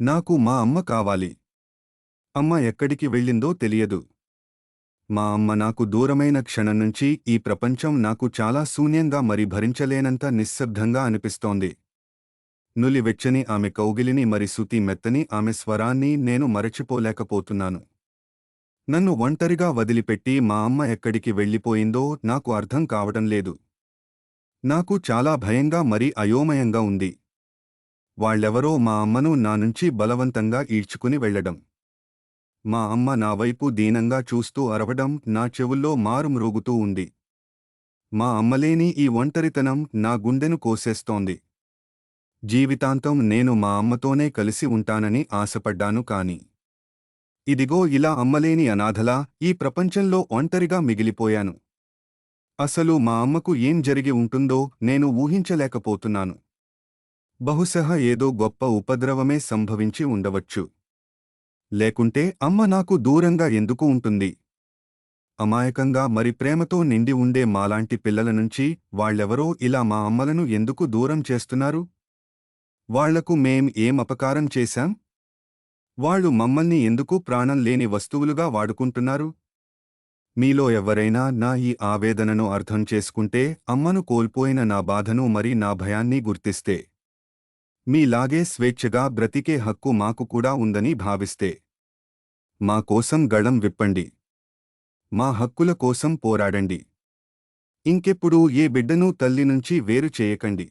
నాకు మా అమ్మ కావాలి. అమ్మ ఎక్కడికి వెళ్ళిందో తెలియదు. మా అమ్మ నాకు దూరమైన క్షణం నుంచి ఈ ప్రపంచం నాకు చాలా శూన్యంగా మరి భరించలేనంత నిశ్శబ్దంగా అనిపిస్తోంది. నులివెచ్చని ఆమె కౌగిలిని మరి శృతి మెత్తని ఆమె స్వరాన్ని నేను మరచిపోలేకపోతున్నాను. నన్ను ఒంటరిగా వదిలిపెట్టి మా అమ్మ ఎక్కడికి వెళ్ళిపోయిందో నాకు అర్థం కావడం లేదు. నాకు చాలా భయంగా మరి అయోమయంగా ఉంది. వాళ్ళెవరో మా అమ్మను నా నుంచి బలవంతంగా ఈడ్చుకుని వెళ్లడం. మా అమ్మ నా వైపు దీనంగా చూస్తూ అరవడం నా చెవుల్లో మారుమ్రోగుతూ ఉంది. మా అమ్మలేని ఈ ఒంటరితనం నా గుండెను కోసేస్తోంది. జీవితాంతం నేను మా అమ్మతోనే కలిసి ఉంటానని ఆశపడ్డాను కాని ఇదిగో ఇలా అమ్మలేని అనాథలా ఈ ప్రపంచంలో ఒంటరిగా మిగిలిపోయాను. అసలు మా అమ్మకు ఏం జరిగి ఉంటుందో నేను ఊహించలేకపోతున్నాను. బహుశః ఏదో గొప్ప ఉపద్రవమే సంభవించి ఉండవచ్చు. లేకుంటే అమ్మ నాకు దూరంగా ఎందుకు ఉంటుంది? అమాయకంగా మరి ప్రేమతో నిండి ఉండే మాలాంటి పిల్లల నుంచి వాళ్ళెవరో ఇలా మా అమ్మలను ఎందుకు దూరం చేస్తున్నారు? వాళ్లకు మేం ఏం అపకారం చేశాం? వాళ్ళు మమ్మల్ని ఎందుకు ప్రాణం లేని వస్తువులుగా వాడుకుంటున్నారు? మీలో ఎవరైనా నా ఈ ఆవేదనను అర్థం చేసుకుంటే, అమ్మను కోల్పోయిన నా బాధను మరి నా భయాన్ని గుర్తిస్తే, మీలాగే స్వేచ్ఛగా బ్రతికే హక్కు మాకు కూడా ఉందని భావిస్తే, మా కోసం గళం విప్పండి. మా హక్కుల కోసం పోరాడండి. ఇంకెప్పుడూ ఏ బిడ్డనూ తల్లి నుంచి వేరు చేయకండి.